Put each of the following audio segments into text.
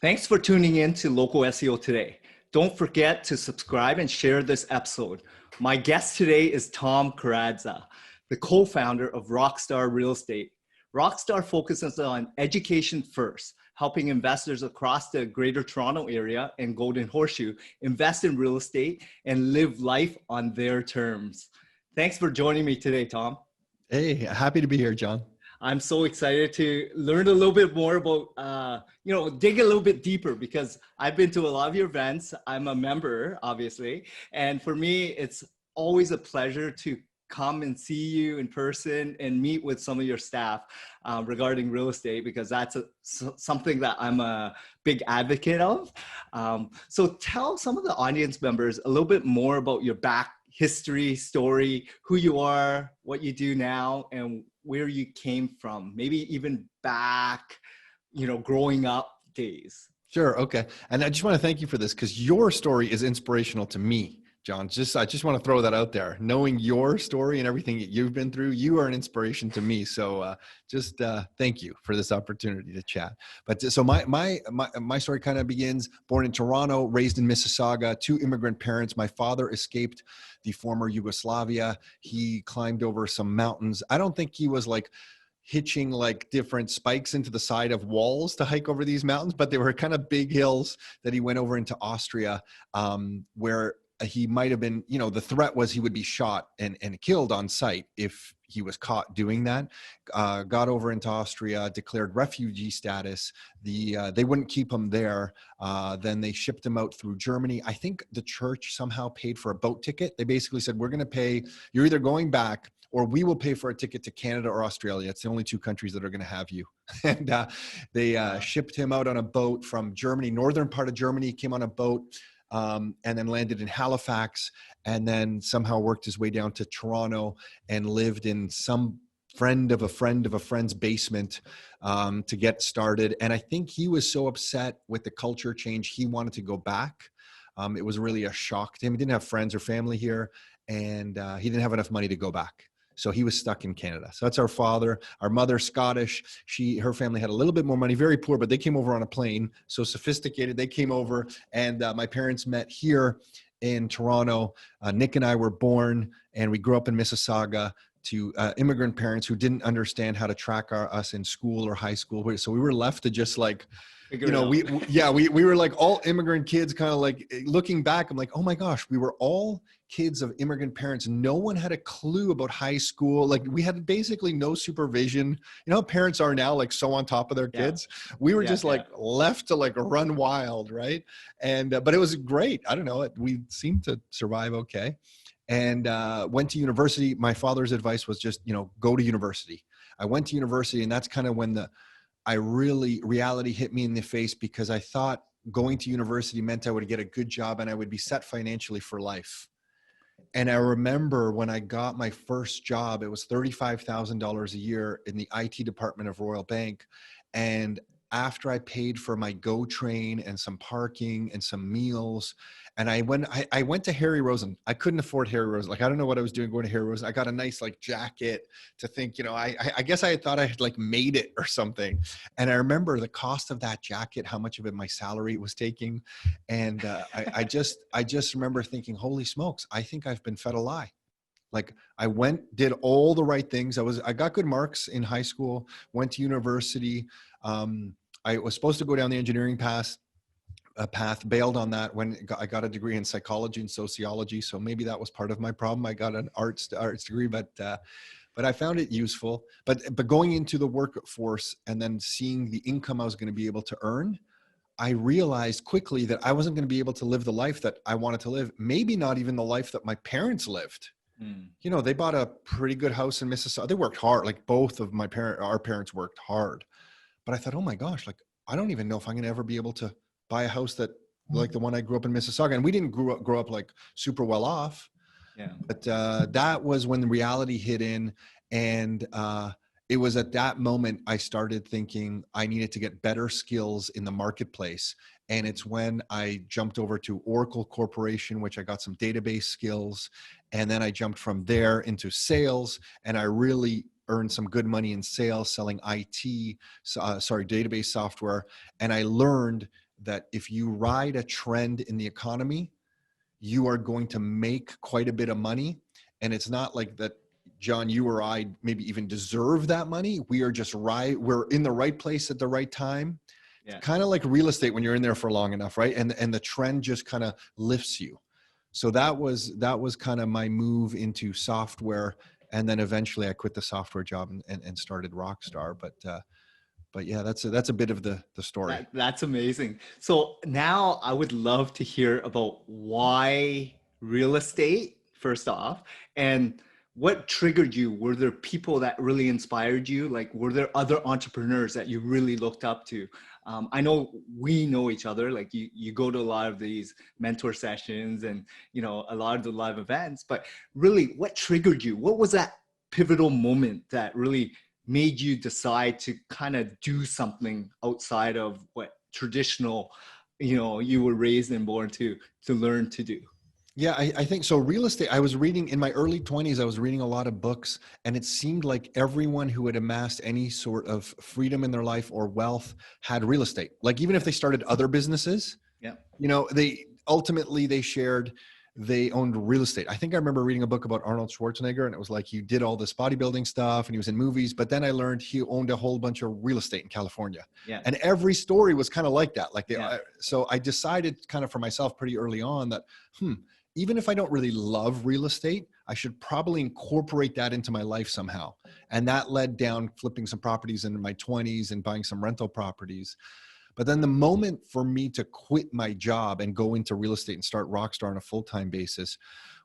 Thanks for tuning in to Local SEO Today. Don't forget to subscribe and share this episode. My guest today is Tom Karadza, the co-founder of Rockstar Real Estate. Rockstar focuses on education first, helping investors across the Greater Toronto Area and Golden Horseshoe invest in real estate and live life on their terms. Thanks for joining me today, Tom. Hey, happy to be here, John. I'm so excited to learn a little bit more about, dig a little bit deeper because I've been to a lot of your events. I'm a member, obviously. And for me, it's always a pleasure to come and see you in person and meet with some of your staff regarding real estate, because that's something that I'm a big advocate of. So tell some of the audience members a little bit more about your back history, story, who you are, what you do now, and where you came from, maybe even back, growing up days. Sure. Okay. And I just want to thank you for this because your story is inspirational to me, John. I just want to throw that out there. Knowing your story and everything that you've been through, you are an inspiration to me. So thank you for this opportunity to chat. But so my story kind of begins born in Toronto, raised in Mississauga, two immigrant parents. My father escaped the former Yugoslavia. He climbed over some mountains. I don't think he was like hitching like different spikes into the side of walls to hike over these mountains, but they were kind of big hills that he went over into Austria, where he might have been, the threat was he would be shot and killed on sight if he was caught doing that. Got over into Austria, declared refugee status. They wouldn't keep him there. Then they shipped him out through Germany. I think the church somehow paid for a boat ticket. They basically said, we're going to pay, you're either going back or we will pay for a ticket to Canada or Australia. It's the only two countries that are going to have you. And they shipped him out on a boat from Germany, northern part of Germany, came on a boat, and then landed in Halifax, and then somehow worked his way down to Toronto and lived in some friend of a friend's basement to get started. And I think he was so upset with the culture change, he wanted to go back. It was really a shock to him. He didn't have friends or family here, and he didn't have enough money to go back. So he was stuck in Canada. So that's our father. Our mother, Scottish. Her family had a little bit more money, very poor, but they came over on a plane. So sophisticated. They came over, and my parents met here in Toronto. Nick and I were born, and we grew up in Mississauga to immigrant parents who didn't understand how to track us in school or high school. So we were left to just like, we were like all immigrant kids, kind of like looking back. I'm like, oh my gosh, we were all kids of immigrant parents. No one had a clue about high school. Like we had basically no supervision. You know how parents are now, like so on top of their kids. We were just like left to like run wild, right? And but it was great. I don't know. We seemed to survive okay. And went to university. My father's advice was just, go to university. I went to university, and that's kind of when reality hit me in the face, because I thought going to university meant I would get a good job and I would be set financially for life. And I remember when I got my first job, it was $35,000 a year in the IT department of Royal Bank. And after I paid for my GO train and some parking and some meals, and I went to Harry Rosen. I couldn't afford Harry Rosen. Like, I don't know what I was doing going to Harry Rosen. I got a nice like jacket to think, I guess I thought I had like made it or something. And I remember the cost of that jacket, how much of it my salary was taking. And I just remember thinking, holy smokes, I think I've been fed a lie. Like I did all the right things. I got good marks in high school, went to university. I was supposed to go down the engineering path, bailed on that when I got a degree in psychology and sociology. So maybe that was part of my problem. I got an arts degree, but I found it useful. But going into the workforce and then seeing the income I was going to be able to earn, I realized quickly that I wasn't going to be able to live the life that I wanted to live. Maybe not even the life that my parents lived. They bought a pretty good house in Mississauga. They worked hard. Like both of our parents worked hard. But I thought, oh my gosh, like I don't even know if I'm going to ever be able to buy a house that like the one I grew up in Mississauga. And we didn't grow up like super well off. Yeah. But that was when the reality hit in. And it was at that moment I started thinking I needed to get better skills in the marketplace. And it's when I jumped over to Oracle Corporation, which I got some database skills. And then I jumped from there into sales, and I really earned some good money in sales, selling database software. And I learned that if you ride a trend in the economy, you are going to make quite a bit of money. And it's not like that, John, you or I maybe even deserve that money. We are just right. We're in the right place at the right time. Yeah. Kind of like real estate when you're in there for long enough, right? And the trend just kind of lifts you. So that was kind of my move into software. And then eventually I quit the software job and started Rockstar. But yeah, that's a bit of the story. That's amazing. So now I would love to hear about why real estate, first off, and what triggered you. Were there people that really inspired you? Like, were there other entrepreneurs that you really looked up to? I know we know each other. Like, you go to a lot of these mentor sessions and, you know, a lot of the live events, but really what triggered you? What was that pivotal moment that really made you decide to kind of do something outside of what traditional, you know, you were raised and born to learn to do? Yeah, I think so. Real estate, I was reading in my early 20s, I was reading a lot of books, and it seemed like everyone who had amassed any sort of freedom in their life or wealth had real estate. Like, even if they started other businesses, Yeah. you know, they ultimately they owned real estate. I think I remember reading a book about Arnold Schwarzenegger, and it was like he did all this bodybuilding stuff and he was in movies, but then I learned he owned a whole bunch of real estate in California. Yeah. And every story was kind of like that. Like Yeah. so I decided kind of for myself pretty early on that, even if I don't really love real estate, I should probably incorporate that into my life somehow. And that led down flipping some properties in my 20s and buying some rental properties. But then the moment for me to quit my job and go into real estate and start Rockstar on a full-time basis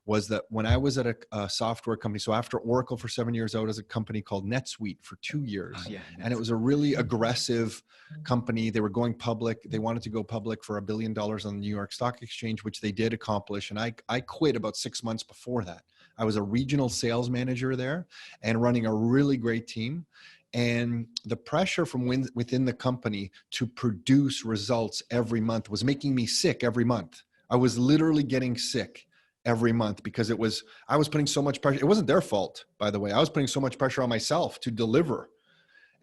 was that when I was at a software company. So after Oracle for 7 years, I was at a company called NetSuite for 2 years. Oh, yeah. And it was a really aggressive company. They were going public. They wanted to go public for $1 billion on the New York Stock Exchange, which they did accomplish. And I quit about 6 months before that. I was a regional sales manager there and running a really great team. And the pressure from within the company to produce results every month was making me sick every month. I was literally getting sick every month because I was putting so much pressure. It wasn't their fault, by the way. I was putting so much pressure on myself to deliver.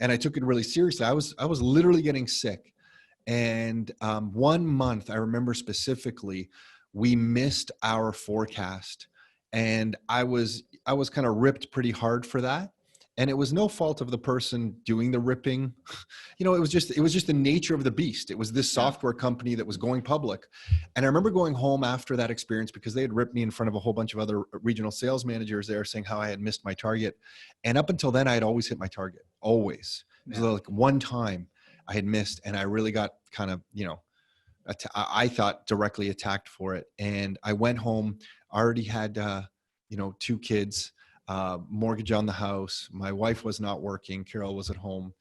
And I took it really seriously. I was literally getting sick. And 1 month, I remember specifically, we missed our forecast. And I was kind of ripped pretty hard for that. And it was no fault of the person doing the ripping. You know, it was just the nature of the beast. It was this software company that was going public. And I remember going home after that experience because they had ripped me in front of a whole bunch of other regional sales managers there saying how I had missed my target. And up until then, I had always hit my target, always. It was like one time I had missed and I really got kind of, you know, I thought directly attacked for it. And I went home, already had, 2 kids. Mortgage on the house. My wife was not working. Carol was at home.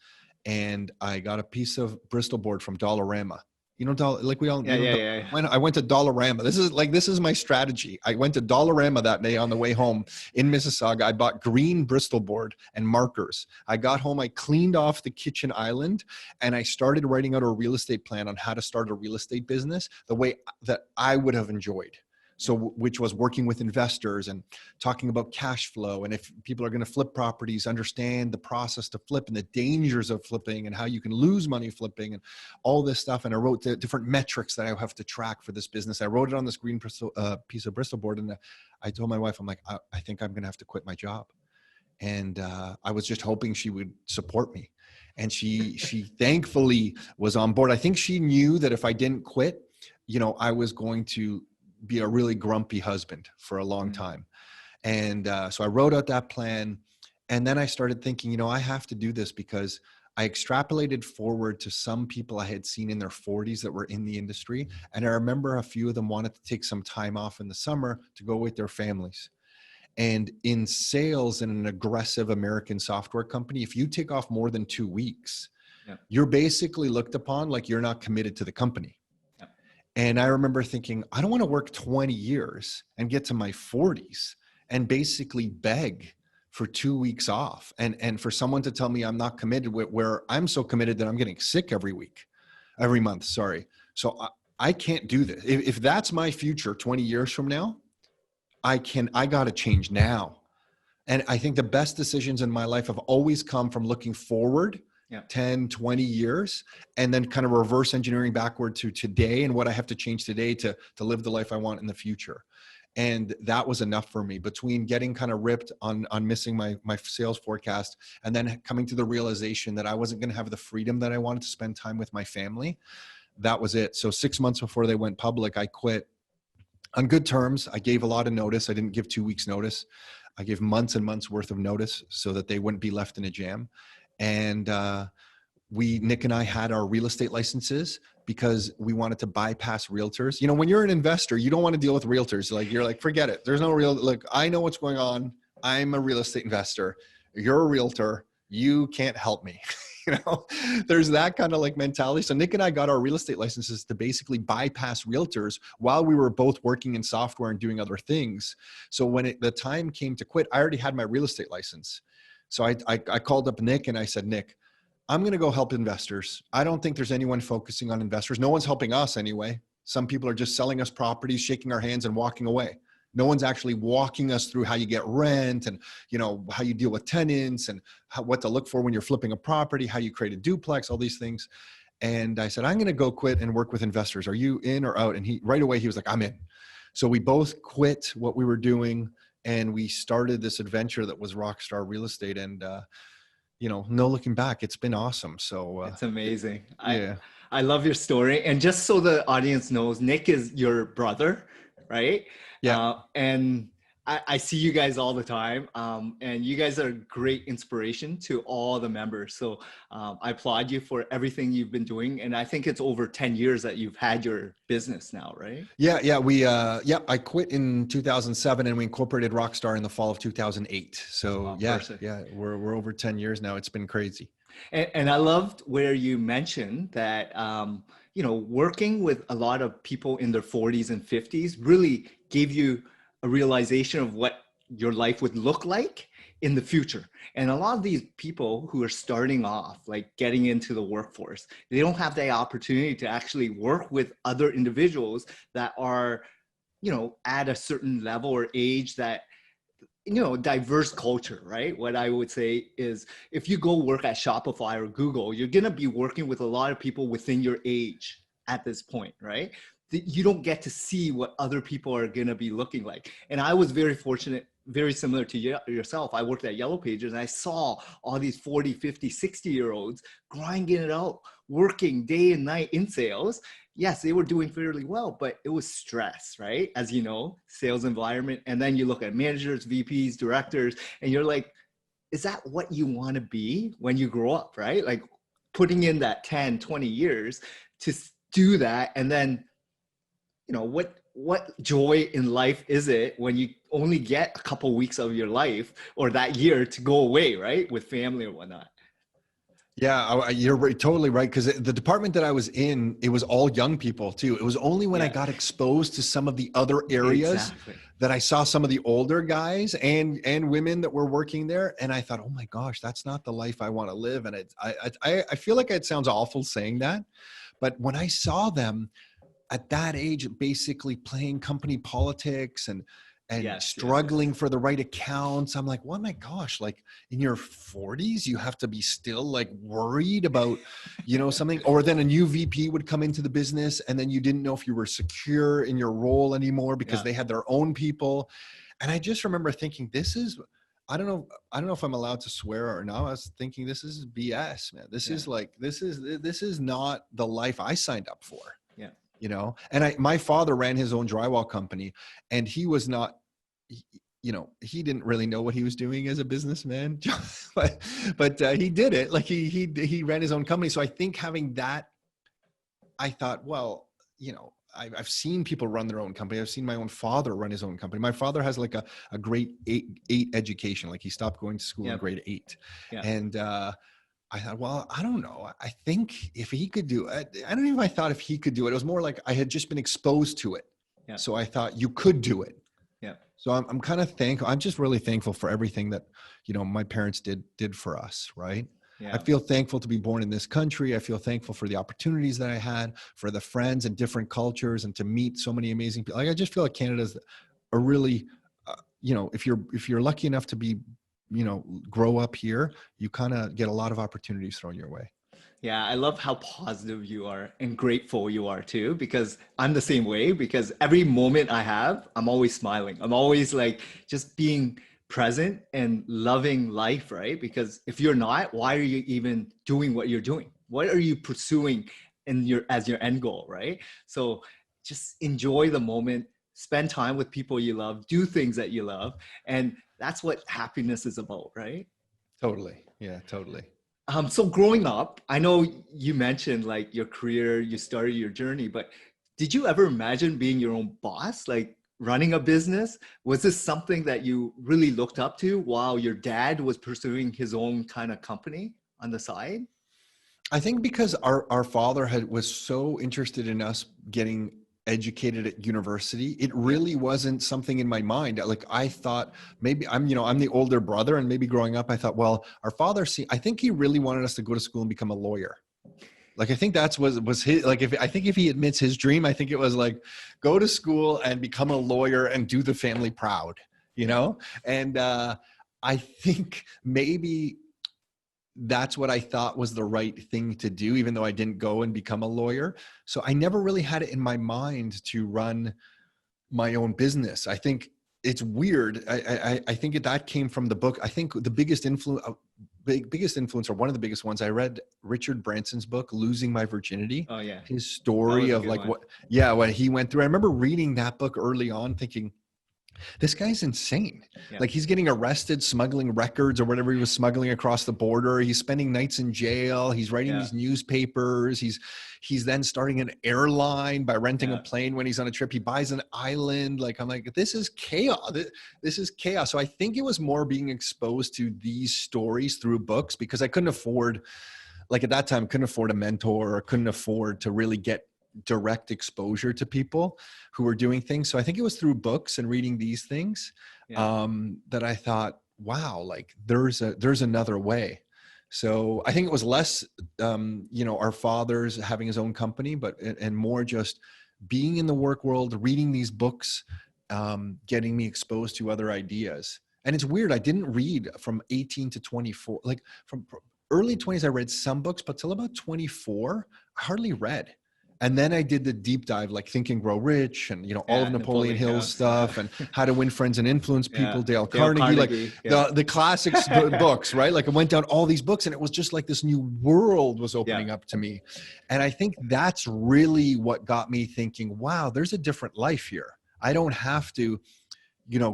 And I got a piece of Bristol board from Dollarama. You know, like we all, Yeah. I went to Dollarama. This is my strategy. I went to Dollarama that day on the way home in Mississauga. I bought green Bristol board and markers. I got home, I cleaned off the kitchen island, and I started writing out a real estate plan on how to start a real estate business the way that I would have enjoyed. So, which was working with investors and talking about cash flow. And if people are going to flip properties, understand the process to flip and the dangers of flipping and how you can lose money flipping and all this stuff. And I wrote the different metrics that I have to track for this business. I wrote it on this green piece of Bristol board. And I told my wife, I'm like, I think I'm going to have to quit my job. And I was just hoping she would support me. And she thankfully was on board. I think she knew that if I didn't quit, I was going to be a really grumpy husband for a long time. And so I wrote out that plan. And then I started thinking, I have to do this because I extrapolated forward to some people I had seen in their 40s that were in the industry. And I remember a few of them wanted to take some time off in the summer to go with their families. And in sales in an aggressive American software company, if you take off more than 2 weeks, you're basically looked upon like you're not committed to the company. And I remember thinking, I don't want to work 20 years and get to my 40s and basically beg for 2 weeks off. And for someone to tell me I'm not committed, where I'm so committed that I'm getting sick every month. So I can't do this. If that's my future 20 years from now, I got to change now. And I think the best decisions in my life have always come from looking forward Yeah. 10, 20 years, and then kind of reverse engineering backward to today and what I have to change today to live the life I want in the future. And that was enough for me, between getting kind of ripped on missing my sales forecast, and then coming to the realization that I wasn't going to have the freedom that I wanted to spend time with my family. That was it. So 6 months before they went public, I quit on good terms. I gave a lot of notice. I didn't give 2 weeks notice. I gave months and months worth of notice so that they wouldn't be left in a jam. And Nick and I had our real estate licenses because we wanted to bypass realtors. You know, when you're an investor, you don't want to deal with realtors. Like, you're like, forget it. There's no real, like, I know what's going on. I'm a real estate investor. You're a realtor. You can't help me. You know, there's that kind of like mentality. So Nick and I got our real estate licenses to basically bypass realtors while we were both working in software and doing other things. So when the time came to quit, I already had my real estate license. So I called up Nick and I said, Nick, I'm going to go help investors. I don't think there's anyone focusing on investors. No one's helping us anyway. Some people are just selling us properties, shaking our hands and walking away. No one's actually walking us through how you get rent and, you know, how you deal with tenants and what to look for when you're flipping a property, how you create a duplex, all these things. And I said, I'm going to go quit and work with investors. Are you in or out? And right away, he was like, I'm in. So we both quit what we were doing and we started this adventure that was Rockstar Real Estate. And, you know, no looking back, it's been awesome. So it's amazing. Yeah. I love your story. And just so the audience knows, Nick is your brother, right? Yeah. And I see you guys all the time. And you guys are a great inspiration to all the members. So I applaud you for everything you've been doing. And I think it's over 10 years that you've had your business now, right? Yeah. I quit in 2007 and we incorporated Rockstar in the fall of 2008. So Perfect. we're over 10 years now. It's been crazy. And I loved where you mentioned that, you know, working with a lot of people in their 40s and 50s really gave you a realization of what your life would look like in the future. And a lot of these people who are starting off, like getting into the workforce, they don't have the opportunity to actually work with other individuals that are, you know, at a certain level or age that, you know, diverse culture, right? What I would say is if you go work at Shopify or Google, you're going to be working with a lot of people within your age at this point, right? You don't get to see what other people are going to be looking like. And I was very fortunate, very similar to yourself. I worked at Yellow Pages and I saw all these 40, 50, 60-year-olds grinding it out, working day and night in sales. Yes, they were doing fairly well, but it was stress, right? As you know, sales environment. And then you look at managers, VPs, directors, and you're like, is that what you want to be when you grow up, right? Like putting in that 10, 20 years to do that. And then, you know, what joy in life is it when you only get a couple weeks of your life or that year to go away, right? With family or whatnot. Yeah, you're totally right. Because the department that I was in, it was all young people too. It was only when I got exposed to some of the other areas that I saw some of the older guys and women that were working there. And I thought, oh my gosh, that's not the life I want to live. And I feel like it sounds awful saying that. But when I saw them at that age, basically playing company politics and struggling for the right accounts, I'm like, oh my gosh, like in your 40s, you have to be still like worried about, you know, something. Or then a new VP would come into the business and then you didn't know if you were secure in your role anymore because they had their own people. And I just remember thinking, I don't know if I'm allowed to swear or not. I was thinking, this is BS, man. This is not the life I signed up for. Yeah. You know, and my father ran his own drywall company and he was not, you know, he didn't really know what he was doing as a businessman, but he did it. Like he ran his own company. So I think having that, I thought, well, you know, I've seen people run their own company. I've seen my own father run his own company. My father has like a grade eight education. Like he stopped going to school in grade 8. Yeah. And, I thought, well, I don't know. I think if he could do it, I don't even, I thought if he could do it, it was more like I had just been exposed to it. Yeah. So I thought you could do it. Yeah. So I'm kind of thankful. I'm just really thankful for everything that, you know, my parents did for us. Right. Yeah. I feel thankful to be born in this country. I feel thankful for the opportunities that I had, for the friends and different cultures and to meet so many amazing people. Like, I just feel like Canada's a really, you know, if you're lucky enough to be grow up here, you kind of get a lot of opportunities thrown your way. Yeah, I love how positive you are and grateful you are too, because I'm the same way. Because every moment I have, I'm always smiling. I'm always like just being present and loving life, right? Because if you're not, why are you even doing what you're doing? What are you pursuing in your as your end goal, right? So just enjoy the moment, spend time with people you love, do things that you love, and that's what happiness is about, right? Totally. Yeah, totally. So growing up, I know you mentioned like your career, you started your journey, but did you ever imagine being your own boss, like running a business? Was this something that you really looked up to while your dad was pursuing his own kind of company on the side? I think because our father was so interested in us getting educated at university, it Yeah. really wasn't something in my mind. Like I thought maybe I'm the older brother, and maybe growing up, I thought, well, our father, I think he really wanted us to go to school and become a lawyer. Like I think that's was his, like if he admits his dream, I think it was like go to school and become a lawyer and do the family proud, Yeah. And I think maybe that's what I thought was the right thing to do, even though I didn't go and become a lawyer. So I never really had it in my mind to run my own business. I think it's weird. I think that came from the book. I think the biggest influence, or one of the biggest ones, I read Richard Branson's book, Losing My Virginity, Oh yeah. his That story was a of good like one. what he went through. I remember reading that book early on thinking, this guy's insane. Yeah. Like he's getting arrested smuggling records or whatever he was smuggling across the border. He's spending nights in jail. He's writing Yeah. these newspapers. He's then starting an airline by renting a Yeah. plane when he's on a trip. He buys an island. Like I'm like, this is chaos. This is chaos. So I think it was more being exposed to these stories through books, because I couldn't afford, like at that time, couldn't afford a mentor or couldn't afford to really get direct exposure to people who were doing things. So I think it was through books and reading these things Yeah. that I thought, wow, like there's another way. So I think it was less, our father's having his own company, and more just being in the work world, reading these books, getting me exposed to other ideas. And it's weird. I didn't read from 18 to 24, like from early 20s, I read some books, but till about 24, I hardly read. And then I did the deep dive, like Think and Grow Rich, and all of Yeah. Napoleon Napoleon Hill's Hill's. Yeah. stuff, and How to Win Friends and Influence Yeah. People, Dale Dale Carnegie, like Carnegie. Yeah. the classics books, right? Like I went down all these books, and it was just like this new world was Yeah. opening up to me. And I think that's really what got me thinking, wow, there's a different life here. I don't have to,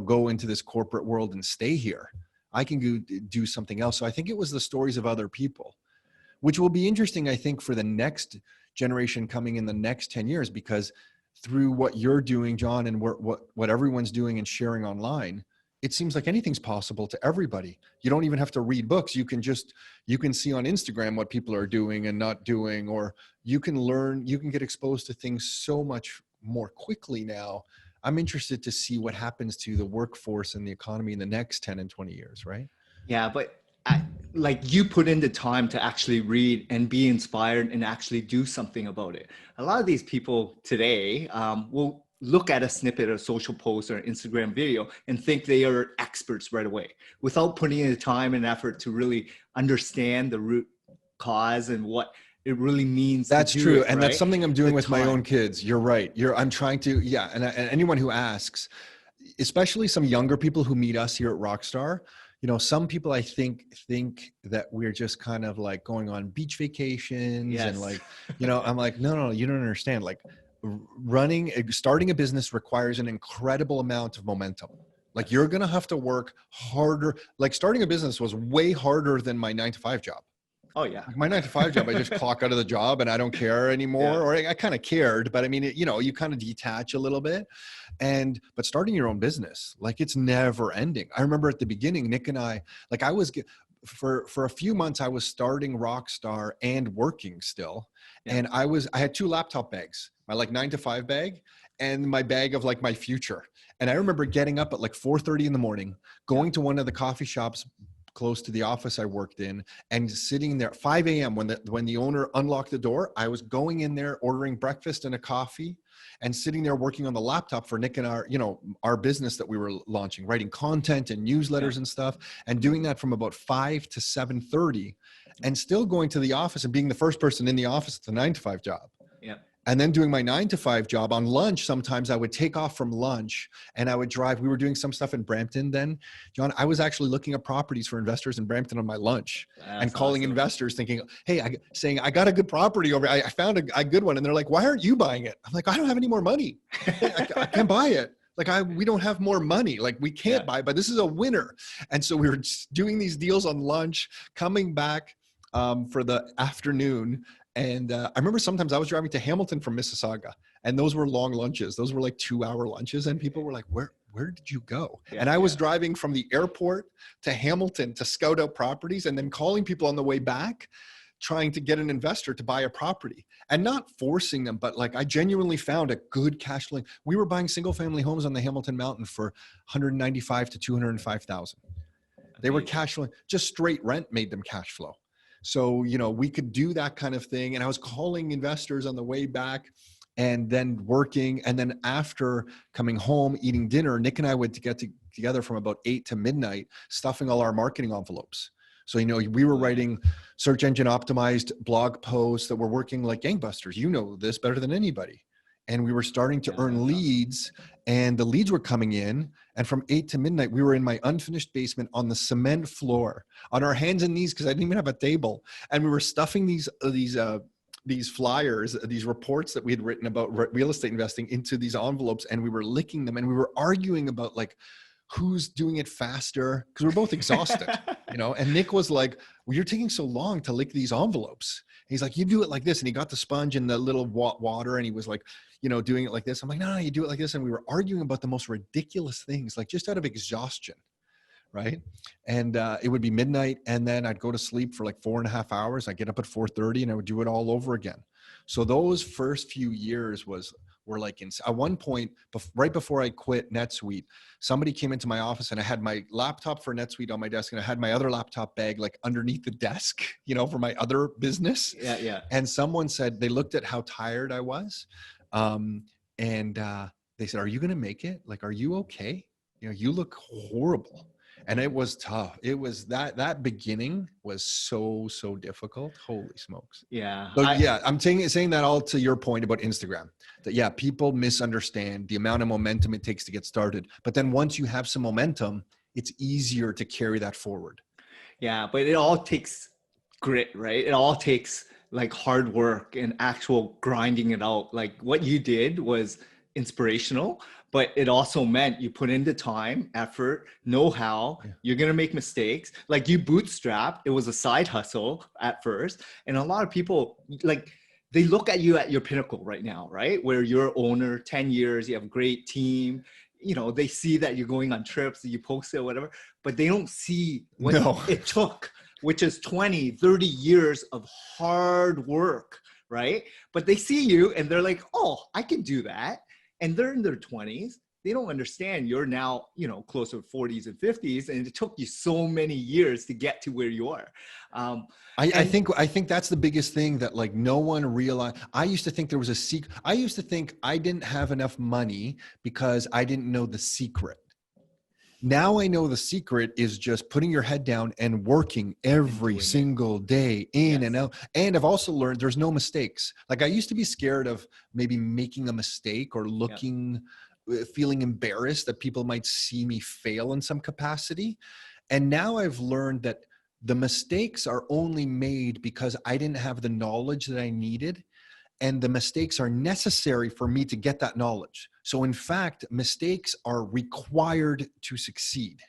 go into this corporate world and stay here. I can go do something else. So I think it was the stories of other people, which will be interesting, I think, for the next generation coming in the next 10 years, because through what you're doing, John, and what everyone's doing and sharing online, it seems like anything's possible to everybody. You don't even have to read books. You can see on Instagram what people are doing and not doing, or you can get exposed to things so much more quickly now. I'm interested to see what happens to the workforce and the economy in the next 10 and 20 years, right? Yeah, but like you put in the time to actually read and be inspired and actually do something about it. A lot of these people today will look at a snippet of social post or Instagram video and think they are experts right away without putting in the time and effort to really understand the root cause and what it really means to That's do true. it, And that's right? something I'm The doing with my own time. kids. You're right. I'm trying to, yeah. And anyone who asks, especially some younger people who meet us here at Rockstar, some people I think that we're just kind of like going on beach vacations and Yes. like, I'm like, no, you don't understand. Like starting a business requires an incredible amount of momentum. Like you're Yes. going to have to work harder. Like starting a business was way harder than my 9 to 5 job. Oh yeah. Like my 9 to 5 job, I just clock out of the job and I don't care anymore. Yeah. Or I kind of cared, but I mean, you kind of detach a little bit. But starting your own business, like it's never ending. I remember at the beginning, Nick and I, like for a few months, I was starting Rockstar and working still. Yeah. And I had 2 laptop bags, my like 9 to 5 bag and my bag of like my future. And I remember getting up at like 4:30 in the morning, going to one of the coffee shops close to the office I worked in, and sitting there 5 a.m. when the owner unlocked the door. I was going in there, ordering breakfast and a coffee, and sitting there working on the laptop for Nick and our business that we were launching, writing content and newsletters and stuff, and doing that from about 5 to 7:30, and still going to the office and being the first person in the office at the 9 to 5 job. Yeah. And then doing my 9 to 5 job on lunch. Sometimes I would take off from lunch and I would drive. We were doing some stuff in Brampton then, John. I was actually looking at properties for investors in Brampton on my lunch. That's and calling awesome. Investors thinking, hey, saying, I got a good property over. I found a good one. And they're like, why aren't you buying it? I'm like, I don't have any more money. I can't buy it. Like we don't have more money. Like we can't buy, but this is a winner. And so we were doing these deals on lunch, coming back for the afternoon. And I remember sometimes I was driving to Hamilton from Mississauga, and those were long lunches. Those were like 2-hour lunches. And people were like, where did you go? And I was driving from the airport to Hamilton to scout out properties, and then calling people on the way back, trying to get an investor to buy a property, and not forcing them. But like I genuinely found a good cash flow. We were buying single family homes on the Hamilton Mountain for $195,000 to $205,000. They were cash flowing, just straight rent made them cash flow. So, we could do that kind of thing. And I was calling investors on the way back and then working. And then after coming home, eating dinner, Nick and I would get together from about 8 to midnight, stuffing all our marketing envelopes. So, we were writing search engine optimized blog posts that were working like gangbusters. You know this better than anybody. And we were starting to earn leads, and the leads were coming in. And from 8 to midnight, we were in my unfinished basement on the cement floor, on our hands and knees, because I didn't even have a table. And we were stuffing these flyers, these reports that we had written about real estate investing into these envelopes, and we were licking them, and we were arguing about like who's doing it faster, because we're both exhausted, And Nick was like, well, you're taking so long to lick these envelopes. He's like, you do it like this. And he got the sponge and the little water, and he was like, doing it like this. I'm like, no, you do it like this. And we were arguing about the most ridiculous things, like just out of exhaustion. Right. And it would be midnight, and then I'd go to sleep for like 4.5 hours. I'd get up at 4:30 and I would do it all over again. So those first few years were like, at one point, right before I quit NetSuite, somebody came into my office, and I had my laptop for NetSuite on my desk, and I had my other laptop bag like underneath the desk, for my other business. Yeah. And someone said, they looked at how tired I was. And they said, are you going to make it? Like, are you okay? You look horrible. And it was tough. It was that beginning was so difficult. Holy smokes. Yeah. So I'm saying that all to your point about Instagram, that people misunderstand the amount of momentum it takes to get started. But then once you have some momentum, it's easier to carry that forward. Yeah. But it all takes grit, right? It all takes like hard work and actual grinding it out. Like what you did was inspirational, but it also meant you put in the time, effort, know-how. You're going to make mistakes. Like you bootstrapped. It was a side hustle at first. And a lot of people, like, they look at you at your pinnacle right now, right? Where you're owner, 10 years, you have a great team. They see that you're going on trips, that you post it or whatever, but they don't see what it took, which is 20, 30 years of hard work, right? But they see you and they're like, oh, I can do that. And they're in their 20s. They don't understand you're now, closer to 40s and 50s. And it took you so many years to get to where you are. I think that's the biggest thing that like no one realized. I used to think there was a secret. I used to think I didn't have enough money because I didn't know the secret. Now I know the secret is just putting your head down and working every single day in and out. And I've also learned there's no mistakes. Like I used to be scared of maybe making a mistake or feeling embarrassed that people might see me fail in some capacity. And now I've learned that the mistakes are only made because I didn't have the knowledge that I needed. And the mistakes are necessary for me to get that knowledge. So in fact, mistakes are required to succeed.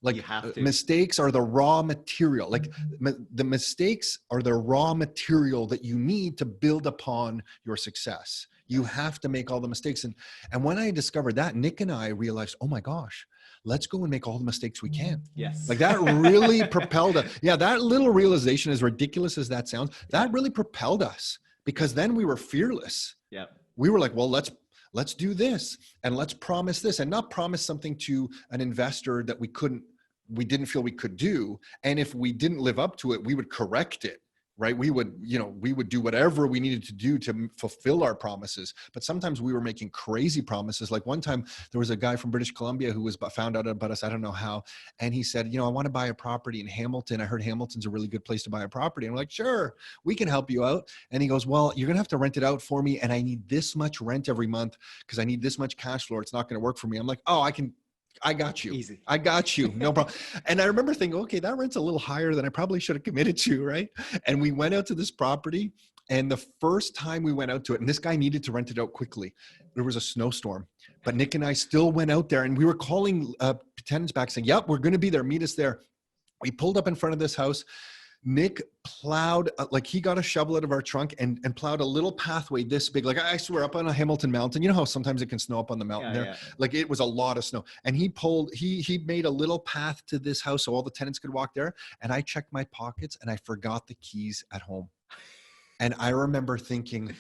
Like mistakes are the raw material. Like the mistakes are the raw material that you need to build upon your success. You have to make all the mistakes. And when I discovered that, Nick and I realized, oh my gosh, let's go and make all the mistakes we can. Yes. Like that really propelled us. Yeah, that little realization, as ridiculous as that sounds, that really propelled us. Because then we were fearless. Yeah. We were like, well, let's do this and let's promise this, and not promise something to an investor that we didn't feel we could do. And if we didn't live up to it, we would correct it. right? We would, we would do whatever we needed to do to fulfill our promises. But sometimes we were making crazy promises. Like one time there was a guy from British Columbia who was found out about us, I don't know how. And he said, I want to buy a property in Hamilton. I heard Hamilton's a really good place to buy a property. And I'm like, sure, we can help you out. And he goes, well, you're going to have to rent it out for me. And I need this much rent every month because I need this much cash flow. It's not going to work for me. I'm like, oh, I got you. Easy. I got you. No problem. And I remember thinking, okay, that rent's a little higher than I probably should have committed to, right? And we went out to this property. And the first time we went out to it, and this guy needed to rent it out quickly, there was a snowstorm. But Nick and I still went out there, and we were calling tenants back saying, yep, we're going to be there. Meet us there. We pulled up in front of this house. Nick plowed, like he got a shovel out of our trunk and plowed a little pathway this big. Like I swear, up on a Hamilton mountain, you know how sometimes it can snow up on the mountain there? Yeah. Like it was a lot of snow. And he made a little path to this house so all the tenants could walk there. And I checked my pockets and I forgot the keys at home. And I remember thinking,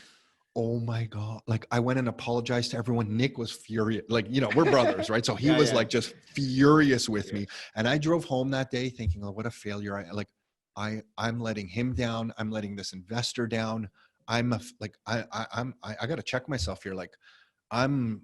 oh my God. Like I went and apologized to everyone. Nick was furious. Like, we're brothers, right? So he was like just furious with me. And I drove home that day thinking, oh, what a failure. I'm letting him down. I'm letting this investor down. I got to check myself here. Like I'm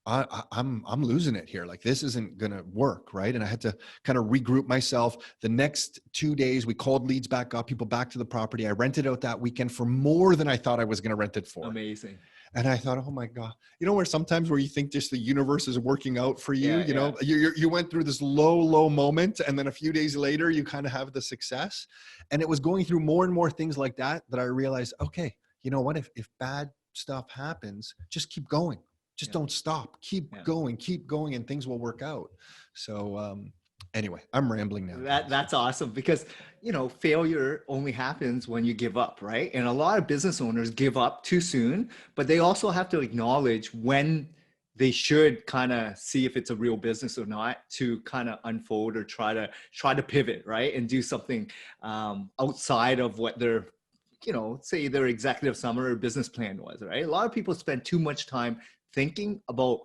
losing it here. Like this isn't going to work. Right. And I had to kind of regroup myself. The next 2 days, we called leads back up, people back to the property. I rented out that weekend for more than I thought I was going to rent it for. Amazing. And I thought, oh my God, where sometimes where you think just the universe is working out for you, you went through this low moment. And then a few days later, you kind of have the success. And it was going through more and more things like that I realized, okay, you know what, if bad stuff happens, just keep going. Just don't stop, keep going, and things will work out. So, anyway, I'm rambling now. That's awesome because, failure only happens when you give up, right? And a lot of business owners give up too soon, but they also have to acknowledge when they should kind of see if it's a real business or not to kind of unfold or try to pivot, right? And do something outside of what their, say their executive summary or business plan was, right? A lot of people spend too much time thinking about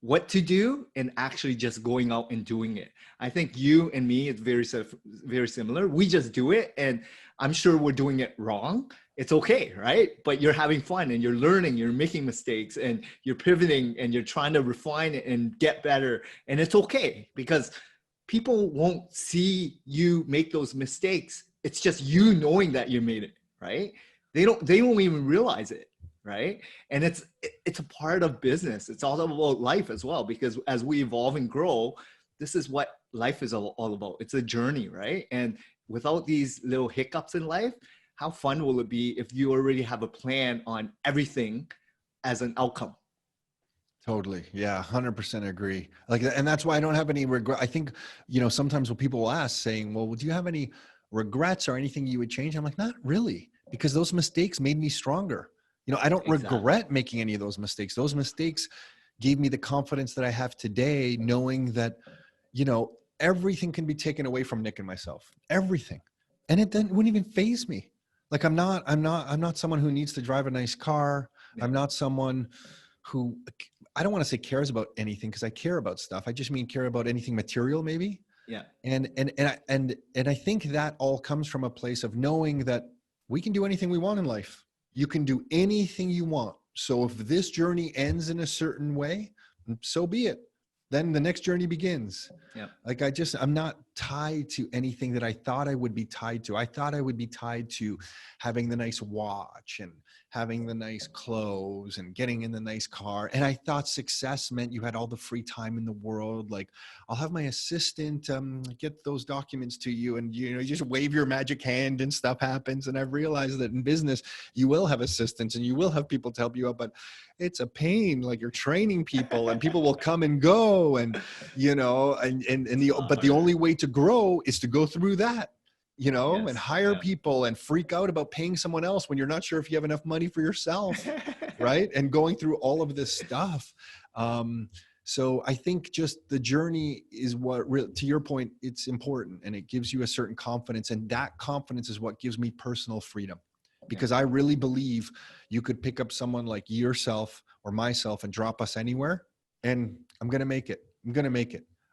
what to do and actually just going out and doing it. I think you and me, it's very similar. We just do it, and I'm sure we're doing it wrong. It's okay, right? But you're having fun and you're learning, you're making mistakes and you're pivoting and you're trying to refine it and get better. And it's okay because people won't see you make those mistakes. It's just you knowing that you made it, right? They won't even realize it. Right. And it's a part of business. It's all about life as well, because as we evolve and grow, this is what life is all about. It's a journey, right? And without these little hiccups in life, how fun will it be if you already have a plan on everything as an outcome? Totally. Yeah. 100% agree. And that's why I don't have any regret. I think, sometimes when people will ask saying, well, do you have any regrets or anything you would change? I'm like, not really, because those mistakes made me stronger. I don't regret making any of those mistakes. Those mistakes gave me the confidence that I have today, knowing that, everything can be taken away from Nick and myself, everything. And it wouldn't even faze me. Like I'm not someone who needs to drive a nice car. Yeah. I'm not someone who, I don't want to say cares about anything because I care about stuff. I just mean care about anything material maybe. Yeah. And I think that all comes from a place of knowing that we can do anything we want in life. You can do anything you want. So if this journey ends in a certain way, so be it. Then the next journey begins. Yeah. Like I'm not tied to anything that I thought I would be tied to. I thought I would be tied to having the nice watch and having the nice clothes and getting in the nice car. And I thought success meant you had all the free time in the world. Like I'll have my assistant get those documents to you and, you just wave your magic hand and stuff happens. And I've realized that in business, you will have assistants and you will have people to help you out, but it's a pain. Like you're training people and people will come and go and, but the only way to grow is to go through that. Yes, and hire people and freak out about paying someone else when you're not sure if you have enough money for yourself, right? And going through all of this stuff. So I think just the journey is to your point, it's important and it gives you a certain confidence, and that confidence is what gives me personal freedom. Because I really believe you could pick up someone like yourself or myself and drop us anywhere, and I'm going to make it.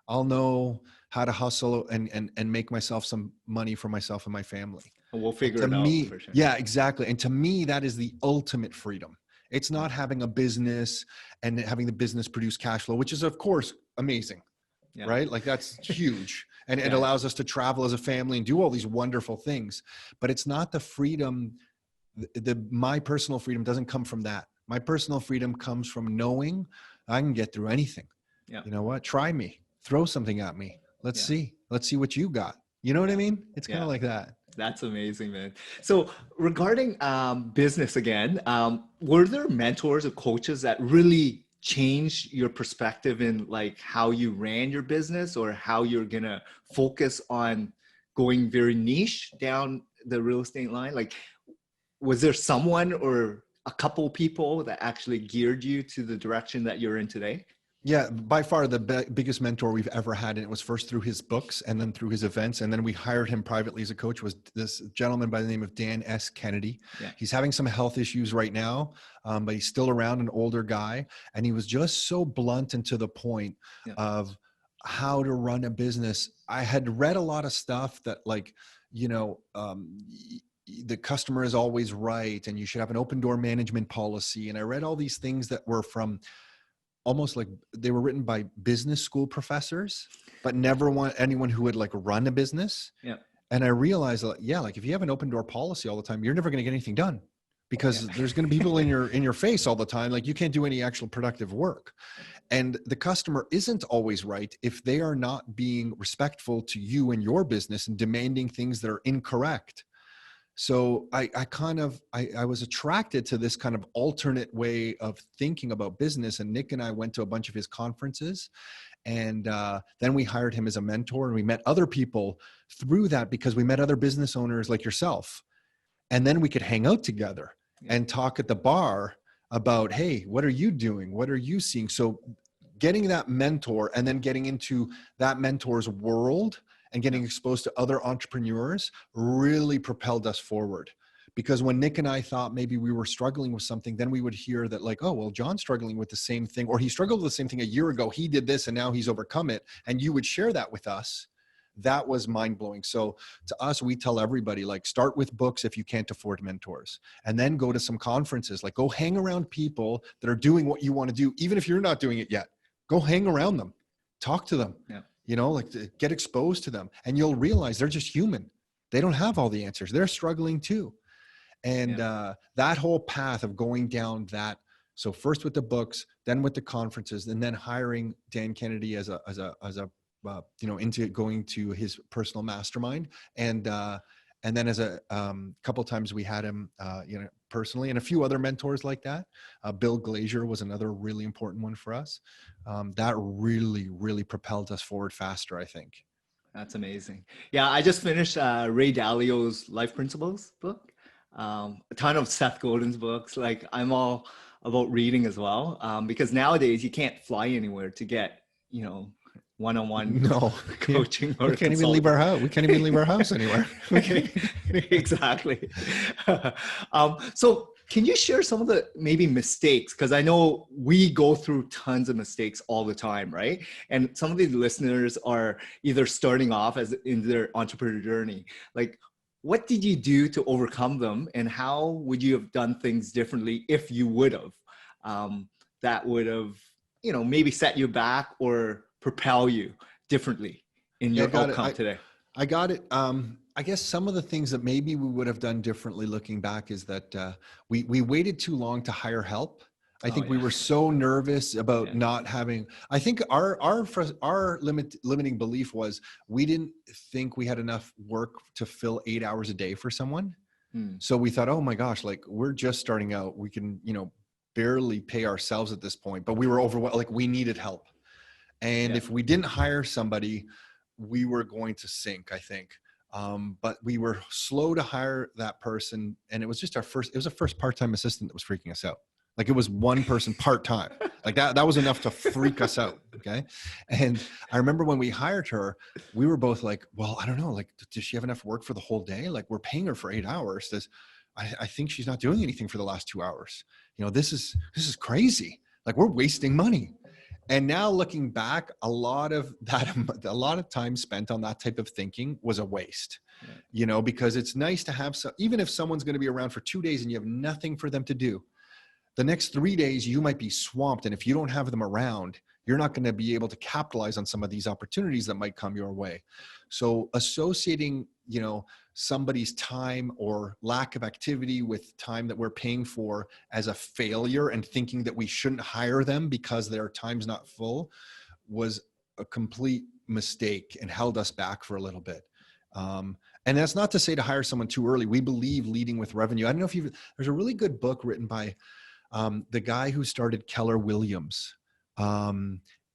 I'll know how to hustle and make myself some money for myself and my family. And we'll And figure to it out me, for sure. yeah, exactly. And to me, that is the ultimate freedom. It's Yeah. not having a business and having the business produce cash flow, which is of course amazing, Yeah. right? Like that's huge. And it Yeah. allows us to travel as a family and do all these wonderful things, but it's not the freedom. My personal freedom doesn't come from that. My personal freedom comes from knowing I can get through anything. Yeah. You know what? Try me, throw something at me. Let's see what you got. You know what I mean? It's kind of like that. That's amazing, man. So regarding business again, were there mentors or coaches that really changed your perspective in like how you ran your business or how you're gonna focus on going very niche down the real estate line? Like, was there someone or a couple people that actually geared you to the direction that you're in today? Yeah, by far the biggest mentor we've ever had. And it was first through his books and then through his events. And then we hired him privately as a coach, was this gentleman by the name of Dan S. Kennedy. Yeah. He's having some health issues right now, but he's still around, an older guy. And he was just so blunt and to the point of how to run a business. I had read a lot of stuff that like, you know, the customer is always right. And you should have an open door management policy. And I read all these things that were from almost like they were written by business school professors, but never anyone who would like run a business. Yeah. And I realized that, like if you have an open door policy all the time, you're never going to get anything done because there's going to be people in your face all the time. Like you can't do any actual productive work. And the customer isn't always right if they are not being respectful to you and your business and demanding things that are incorrect. So I was attracted to this kind of alternate way of thinking about business. And Nick and I went to a bunch of his conferences, and then we hired him as a mentor, and we met other people through that because we met other business owners like yourself. And then we could hang out together and talk at the bar about, hey, what are you doing? What are you seeing? So getting that mentor and then getting into that mentor's world and getting exposed to other entrepreneurs really propelled us forward. Because when Nick and I thought maybe we were struggling with something, then we would hear that like, oh, well, John's struggling with the same thing, or he struggled with the same thing a year ago. He did this and now he's overcome it. And you would share that with us. That was mind blowing. So to us, we tell everybody like start with books if you can't afford mentors, and then go to some conferences, like go hang around people that are doing what you want to do. Even if you're not doing it yet, go hang around them, talk to them. Yeah. You know, like get exposed to them, and you'll realize they're just human. They don't have all the answers. They're struggling too. And that whole path of going down that. So first with the books, then with the conferences, and then hiring Dan Kennedy as a into going to his personal mastermind. And then as a couple of times we had him, personally, and a few other mentors like that. Bill Glazier was another really important one for us. That really, really propelled us forward faster, I think. That's amazing. Yeah, I just finished Ray Dalio's Life Principles book. A ton of Seth Godin's books. Like I'm all about reading as well, because nowadays you can't fly anywhere to get, one-on-one coaching. We can't even leave our house. We can't even leave our house anywhere. Exactly. So can you share some of the maybe mistakes? Because I know we go through tons of mistakes all the time, right? And some of these listeners are either starting off as in their entrepreneur journey. Like, what did you do to overcome them, and how would you have done things differently if you would have? That would have, maybe set you back or propel you differently in your outcome today. I got it. I guess some of the things that maybe we would have done differently looking back is that we waited too long to hire help. I think we were so nervous about not having, I think our limiting belief was we didn't think we had enough work to fill 8 hours a day for someone. So we thought, oh my gosh, like we're just starting out. We can, barely pay ourselves at this point, but we were overwhelmed. Like we needed help. And if we didn't hire somebody, we were going to sink, I think. But we were slow to hire that person. And it was just it was a first part-time assistant that was freaking us out. Like it was one person part-time. Like that was enough to freak us out. Okay. And I remember when we hired her, we were both like, well, I don't know, like, does she have enough work for the whole day? Like we're paying her for 8 hours. I think she's not doing anything for the last 2 hours. This is crazy. Like we're wasting money. And now looking back, a lot of time spent on that type of thinking was a waste, you know, because it's nice to have some, even if someone's going to be around for 2 days and you have nothing for them to do, the next 3 days you might be swamped. And if you don't have them around, you're not going to be able to capitalize on some of these opportunities that might come your way. So associating, you know, somebody's time or lack of activity with time that we're paying for as a failure and thinking that we shouldn't hire them because their time's not full was a complete mistake and held us back for a little bit. And that's not to say to hire someone too early. We believe leading with revenue. I don't know if there's a really good book written by the guy who started Keller Williams.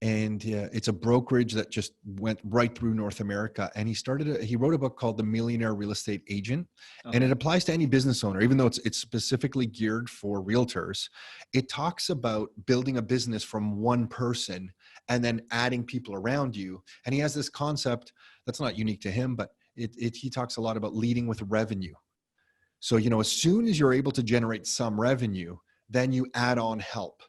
It's a brokerage that just went right through North America. And he wrote a book called The Millionaire Real Estate Agent. Okay. And it applies to any business owner, even though it's specifically geared for realtors. It talks about building a business from one person and then adding people around you. And he has this concept that's not unique to him, but he talks a lot about leading with revenue. So, you know, as soon as you're able to generate some revenue, then you add on help.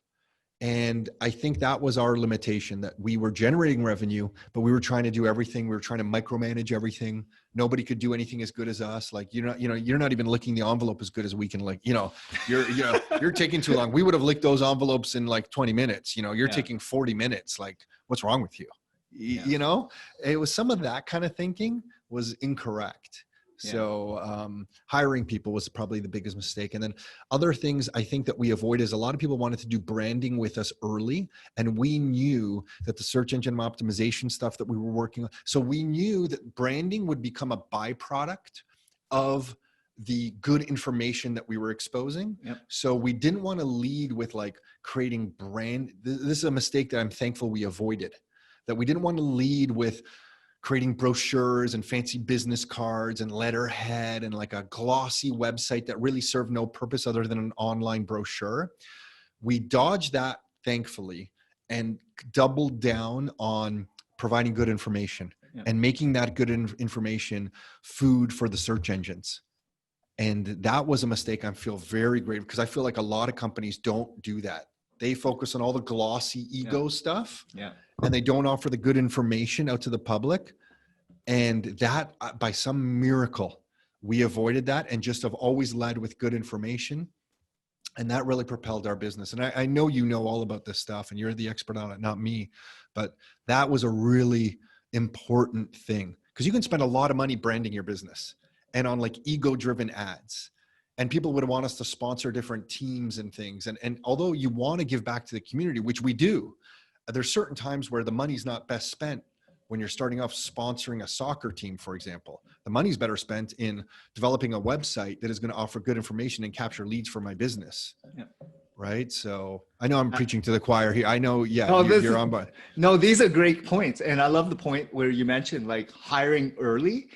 And I think that was our limitation, that we were generating revenue, but we were trying to do everything. We were trying to micromanage everything. Nobody could do anything as good as us. Like, you're not even licking the envelope as good as we can. Like, you're taking too long. We would have licked those envelopes in like 20 minutes. You're taking 40 minutes. Like, what's wrong with you? You know, it was some of that kind of thinking was incorrect. So hiring people was probably the biggest mistake. And then other things I think that we avoid is a lot of people wanted to do branding with us early. And we knew that the search engine optimization stuff that we were working on. So we knew that branding would become a byproduct of the good information that we were exposing. Yep. So we didn't want to lead with like creating brand. This is a mistake that I'm thankful we avoided, that we didn't want to lead with creating brochures and fancy business cards and letterhead and like a glossy website that really served no purpose other than an online brochure. We dodged that, thankfully, and doubled down on providing good information and making that good information food for the search engines. And that was a mistake I feel very grateful, because I feel like a lot of companies don't do that. They focus on all the glossy ego stuff. And they don't offer the good information out to the public. And that, by some miracle, we avoided that and just have always led with good information. And that really propelled our business. And I know you know all about this stuff and you're the expert on it, not me. But that was a really important thing, because you can spend a lot of money branding your business and on like ego-driven ads. And people would want us to sponsor different teams and things. And although you want to give back to the community, which we do, there's certain times where the money's not best spent when you're starting off sponsoring a soccer team, for example. The money's better spent in developing a website that is going to offer good information and capture leads for my business. Right? So I know I'm preaching to the choir here. I know, you're on board. No, these are great points. And I love the point where you mentioned like hiring early.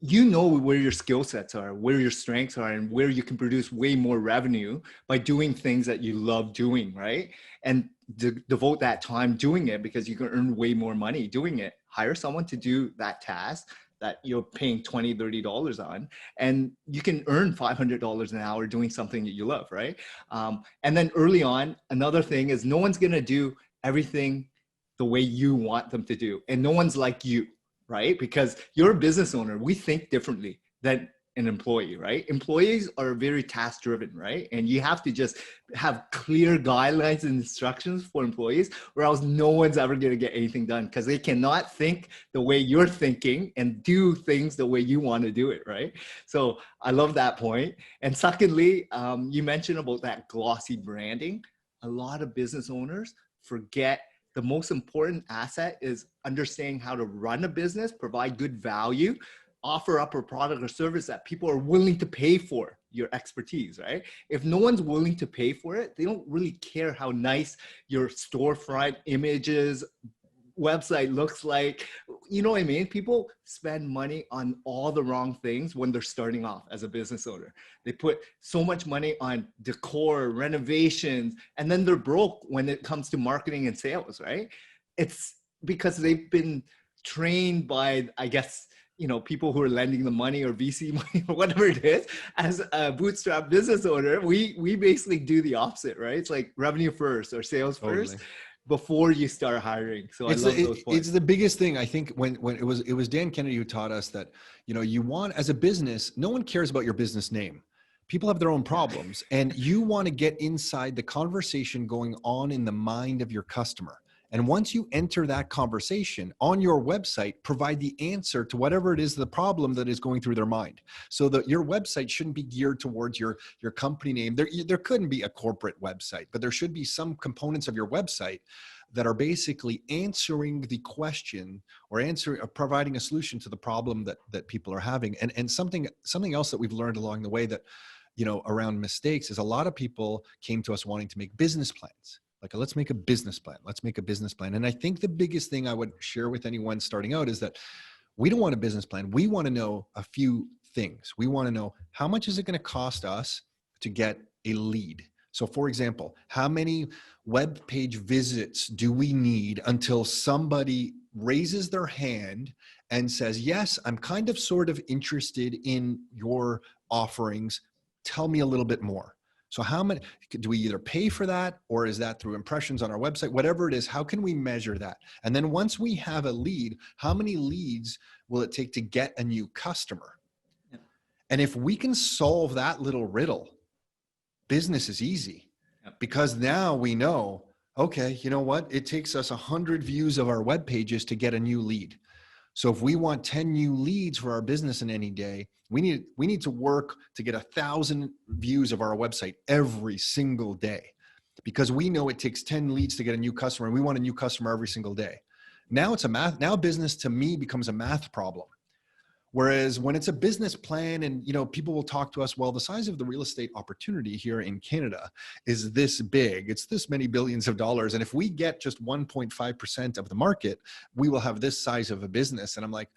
You know where your skill sets are, where your strengths are, and where you can produce way more revenue by doing things that you love doing, right? And devote that time doing it, because you can earn way more money doing it. Hire someone to do that task that you're paying $20, $30 on, and you can earn $500 an hour doing something that you love, right? And then early on, another thing is no one's gonna do everything the way you want them to do, and no one's like you. Right? Because you're a business owner. We think differently than an employee, right? Employees are very task driven, right? And you have to just have clear guidelines and instructions for employees, or else no one's ever going to get anything done, because they cannot think the way you're thinking and do things the way you want to do it, right? So I love that point. And secondly, you mentioned about that glossy branding. A lot of business owners forget the most important asset is understanding how to run a business, provide good value, offer up a product or service that people are willing to pay for your expertise, right? If no one's willing to pay for it, they don't really care how nice your storefront images, website looks like. You know what I mean? People spend money on all the wrong things when they're starting off as a business owner. They put so much money on decor, renovations, and then they're broke when it comes to marketing and sales, right? It's because they've been trained by, I guess, people who are lending the money or VC money or whatever it is. As a bootstrap business owner, we basically do the opposite, right? It's like revenue first or sales first. before you start hiring. So I It's love those points. it's the biggest thing. I think when it was Dan Kennedy who taught us that, you know, you want, as a business, no one cares about your business name. People have their own problems, and you want to get inside the conversation going on in the mind of your customer. And once you enter that conversation on your website, provide the answer to whatever it is, the problem that is going through their mind. So that your website shouldn't be geared towards your company name. There couldn't be a corporate website, but there should be some components of your website that are basically answering the question or providing a solution to the problem that people are having. And something else that we've learned along the way that, you know, around mistakes is a lot of people came to us wanting to make business plans. Like, let's make a business plan. Let's make a business plan. And I think the biggest thing I would share with anyone starting out is that we don't want a business plan. We want to know a few things. We want to know, how much is it going to cost us to get a lead? So for example, how many web page visits do we need until somebody raises their hand and says, yes, I'm kind of sort of interested in your offerings. Tell me a little bit more. So how many, do we either pay for that, or is that through impressions on our website? Whatever it is, how can we measure that? And then once we have a lead, how many leads will it take to get a new customer? Yeah. And if we can solve that little riddle, business is easy. Yep. Because now we know, okay, you know what? It takes us 100 views of our web pages to get a new lead. So if we want 10 new leads for our business in any day, we need to work to get 1,000 views of our website every single day, because we know it takes 10 leads to get a new customer, and we want a new customer every single day. Now now business to me becomes a math problem. Whereas when it's a business plan, and, you know, people will talk to us, well, the size of the real estate opportunity here in Canada is this big, it's this many billions of dollars. And if we get just 1.5% of the market, we will have this size of a business. And I'm like,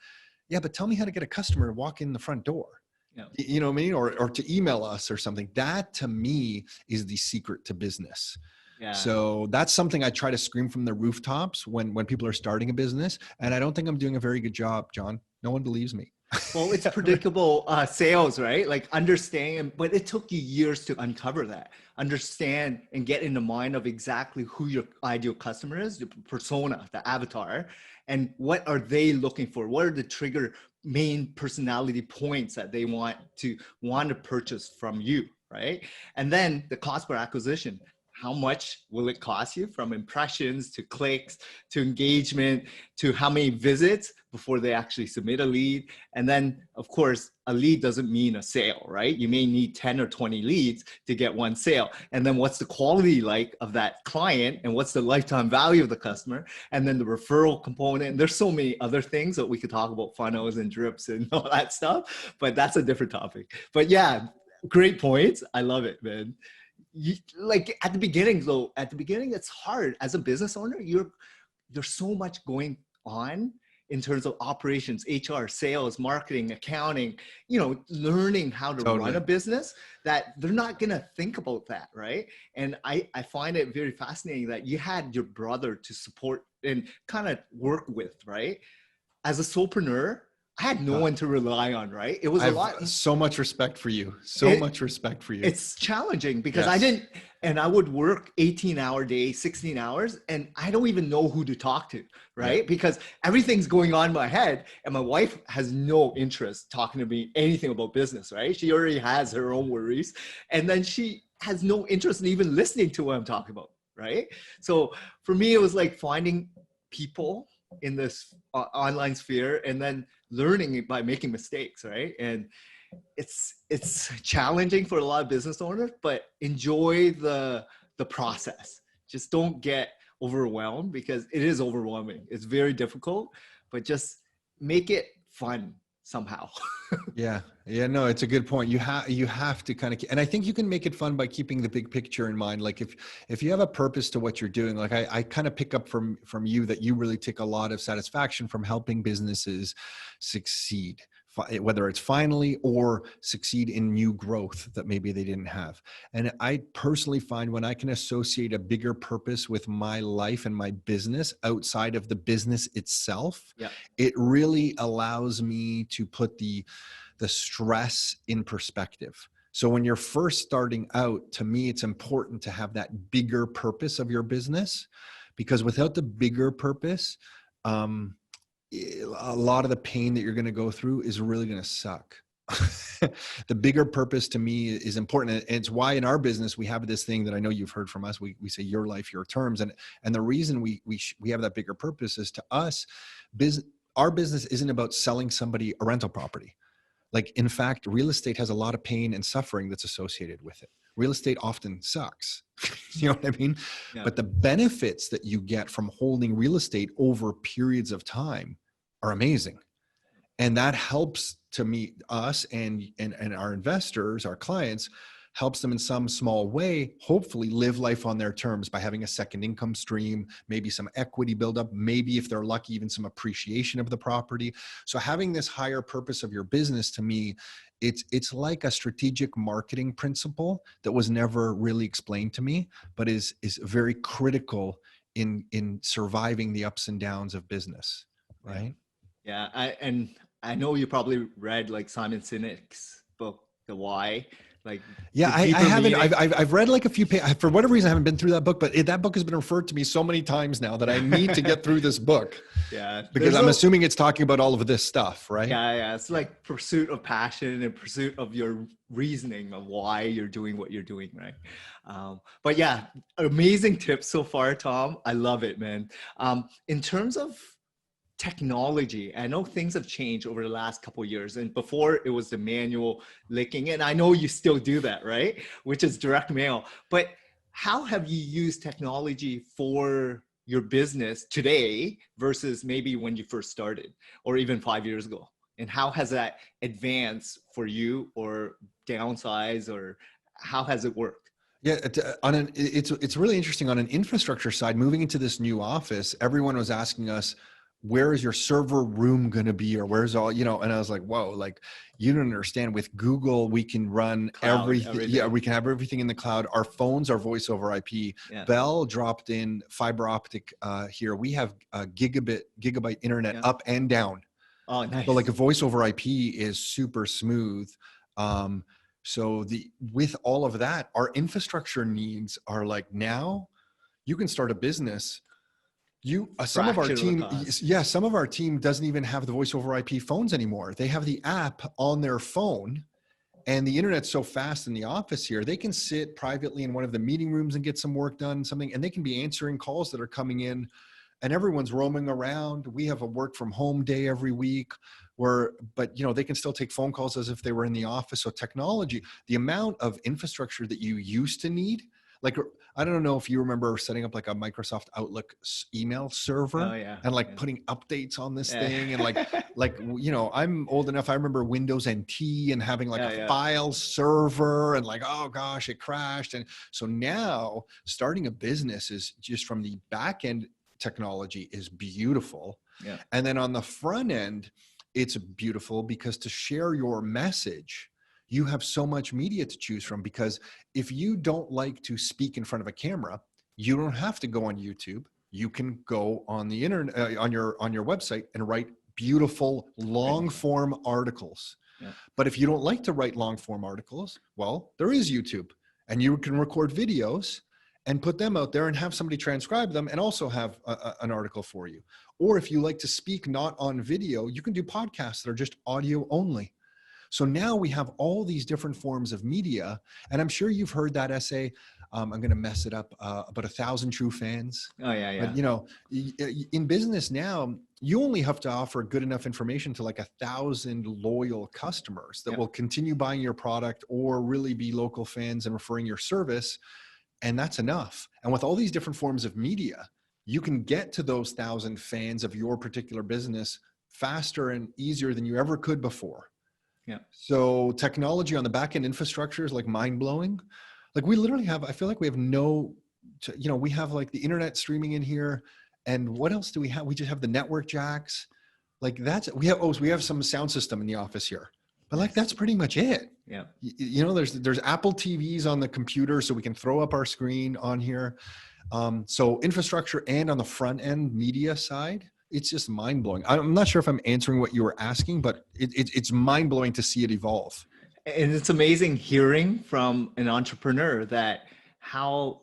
yeah, but tell me how to get a customer to walk in the front door. Yeah. You know what I mean? Or to email us or something. That to me is the secret to business. Yeah. So that's something I try to scream from the rooftops when people are starting a business. And I don't think I'm doing a very good job, John. No one believes me. Well, it's predictable sales, right? Like, understand, but it took you years to uncover that, understand and get in the mind of exactly who your ideal customer is, the persona, the avatar, and what are they looking for? What are the trigger main personality points that they want to purchase from you, right? And then the cost per acquisition. How much will it cost you, from impressions to clicks to engagement to how many visits before they actually submit a lead? And then, of course, a lead doesn't mean a sale, right? You may need 10 or 20 leads to get one sale. And then what's the quality like of that client, and what's the lifetime value of the customer? And then the referral component. And there's so many other things that we could talk about, funnels and drips and all that stuff, but that's a different topic. But yeah, great points. I love it, man. Like at the beginning, it's hard as a business owner. There's so much going on in terms of operations, HR, sales, marketing, accounting, you know, learning how to run a business, that they're not going to think about that. Right. And I find it very fascinating that you had your brother to support and kind of work with, right? As a solopreneur, I had no one to rely on, right? It was a lot. So much respect for you. Much respect for you. It's challenging because I would work 18-hour days, 16 hours, and I don't even know who to talk to, right? Yeah. Because everything's going on in my head, and my wife has no interest talking to me anything about business, right? She already has her own worries, and then she has no interest in even listening to what I'm talking about, right? So for me, it was like finding people in this online sphere and then learning it by making mistakes, right? And it's challenging for a lot of business owners, but enjoy the process. Just don't get overwhelmed, because it is overwhelming. It's very difficult, but just make it fun somehow. Yeah. No, it's a good point. You have to kind of, and I think you can make it fun by keeping the big picture in mind. Like if you have a purpose to what you're doing, like I kind of pick up from you that you really take a lot of satisfaction from helping businesses succeed, whether it's finally or succeed in new growth that maybe they didn't have. And I personally find when I can associate a bigger purpose with my life and my business outside of the business itself, it really allows me to put the stress in perspective. So when you're first starting out, to me, it's important to have that bigger purpose of your business, because without the bigger purpose, a lot of the pain that you're going to go through is really going to suck. The bigger purpose to me is important. And it's why in our business, we have this thing that I know you've heard from us. We say your life, your terms. And the reason we have that bigger purpose is, to us, our business isn't about selling somebody a rental property. Like, in fact, real estate has a lot of pain and suffering that's associated with it. Real estate often sucks. You know what I mean? Yeah. But the benefits that you get from holding real estate over periods of time are amazing. And that helps to meet us and our investors, our clients, helps them in some small way, hopefully live life on their terms by having a second income stream, maybe some equity buildup, maybe if they're lucky, even some appreciation of the property. So having this higher purpose of your business, to me, it's like a strategic marketing principle that was never really explained to me, but is very critical in surviving the ups and downs of business, right? Yeah, I know you probably read like Simon Sinek's book, The Why. Like, yeah, I haven't. I've read like a few pages. For whatever reason, I haven't been through that book, but that book has been referred to me so many times now that I need to get through this book. Yeah, because I'm assuming it's talking about all of this stuff, right? Yeah. It's like pursuit of passion and pursuit of your reasoning of why you're doing what you're doing, right? But yeah, amazing tips so far, Tom. I love it, man. In terms of technology, I know things have changed over the last couple of years, and before it was the manual licking, and I know you still do that, right? Which is direct mail. But how have you used technology for your business today versus maybe when you first started, or even 5 years ago? And how has that advanced for you, or downsize, or how has it worked? Yeah, it's really interesting. On an infrastructure side, moving into this new office, everyone was asking us, where is your server room going to be, or where's all, and I was like, whoa, like, you don't understand. With Google, we can run everything. Yeah, we can have everything in the cloud. Our phones are voice over IP. Yeah. Bell dropped in fiber optic here. We have gigabyte internet up and down. Oh, nice. So like a voice over IP is super smooth. So with all of that, our infrastructure needs are like, now you can start a business. Some of our team doesn't even have the voice over IP phones anymore. They have the app on their phone, and the internet's so fast in the office here, they can sit privately in one of the meeting rooms and get some work done, and they can be answering calls that are coming in, and everyone's roaming around. We have a work from home day every week but they can still take phone calls as if they were in the office. So technology, the amount of infrastructure that you used to need, like, I don't know if you remember setting up like a Microsoft Outlook email server and putting updates on this thing. And I'm old enough. I remember Windows NT and having a file server and oh gosh, it crashed. And so now starting a business is just, from the back end, technology is beautiful. Yeah. And then on the front end, it's beautiful because to share your message, you have so much media to choose from. Because if you don't like to speak in front of a camera, you don't have to go on YouTube. You can go on the internet, on your website, and write beautiful long form articles. Yeah. But if you don't like to write long form articles, well, there is YouTube, and you can record videos and put them out there and have somebody transcribe them and also have an article for you. Or if you like to speak not on video, you can do podcasts that are just audio only. So now we have all these different forms of media. And I'm sure you've heard that essay. I'm going to mess it up, about 1,000 true fans. Oh, yeah. But, in business now, you only have to offer good enough information to 1,000 loyal customers that will continue buying your product or really be local fans and referring your service. And that's enough. And with all these different forms of media, you can get to those 1,000 fans of your particular business faster and easier than you ever could before. Yeah. So technology on the back end infrastructure is mind blowing. We literally have, I feel like we have we have the internet streaming in here. And what else do we have? We just have the network jacks. We have some sound system in the office here. But that's pretty much it. Yeah. There's Apple TVs on the computer, so we can throw up our screen on here. So infrastructure, and on the front end media side, it's just mind blowing. I'm not sure if I'm answering what you were asking, but it's mind blowing to see it evolve. And it's amazing hearing from an entrepreneur that how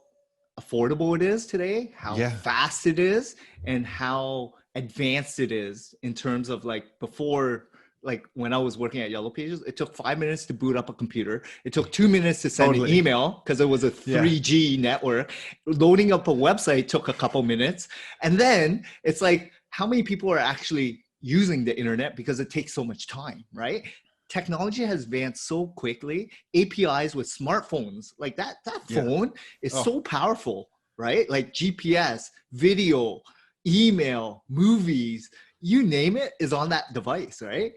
affordable it is today, how Yeah. fast it is, and how advanced it is in terms of like before, like when I was working at Yellow Pages, it took 5 minutes to boot up a computer. It took 2 minutes to send an Totally. email because it was a Yeah. 3G network. Loading up a website took a couple minutes. And then it's like, how many people are actually using the internet because it takes so much time, right? Technology has advanced so quickly. APIs with smartphones, like that phone is so powerful, right? Like GPS, video, email, movies, you name it is on that device, right?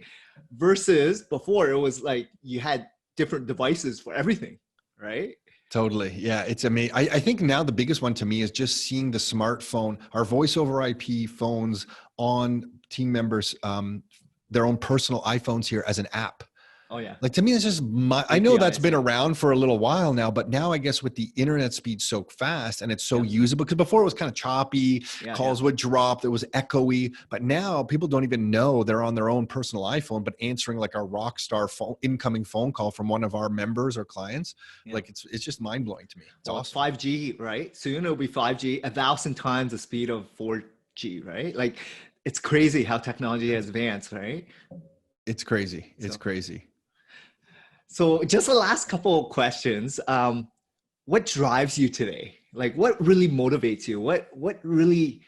Versus before it was like you had different devices for everything, right? Totally. Yeah. It's amazing. I think now the biggest one to me is just seeing the smartphone, our voice over IP phones on team members, their own personal iPhones here as an app. Oh yeah. Like to me, it's just I know that's been around for a little while now, but now I guess with the internet speed so fast and it's so usable, because before it was kind of choppy, calls would drop, there was echoey, but now people don't even know they're on their own personal iPhone, but answering like a Rockstar incoming phone call from one of our members or clients. Like it's just mind blowing to me. It's awesome. 5G, right? Soon it'll be 5G, 1,000 times the speed of 4G, right? Like it's crazy how technology has advanced, right? It's crazy. It's crazy. So just the last couple of questions. What drives you today? Like what really motivates you? What really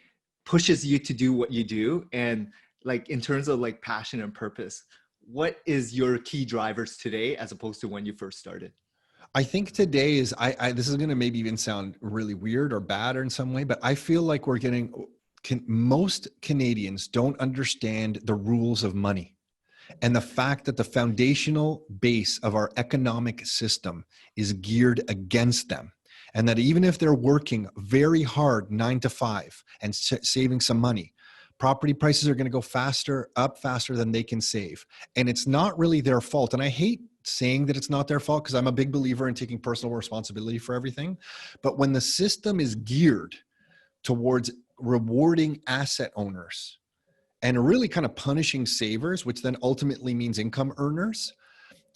pushes you to do what you do? And like in terms of like passion and purpose, what is your key drivers today as opposed to when you first started? I think today is, this is going to maybe even sound really weird or bad or in some way, but I feel like we're getting, most Canadians don't understand the rules of money. And the fact that the foundational base of our economic system is geared against them. And that even if they're working very hard 9 to 5 and saving some money, property prices are going to go up faster than they can save. And it's not really their fault. And I hate saying that it's not their fault because I'm a big believer in taking personal responsibility for everything. But when the system is geared towards rewarding asset owners, and really kind of punishing savers, which then ultimately means income earners.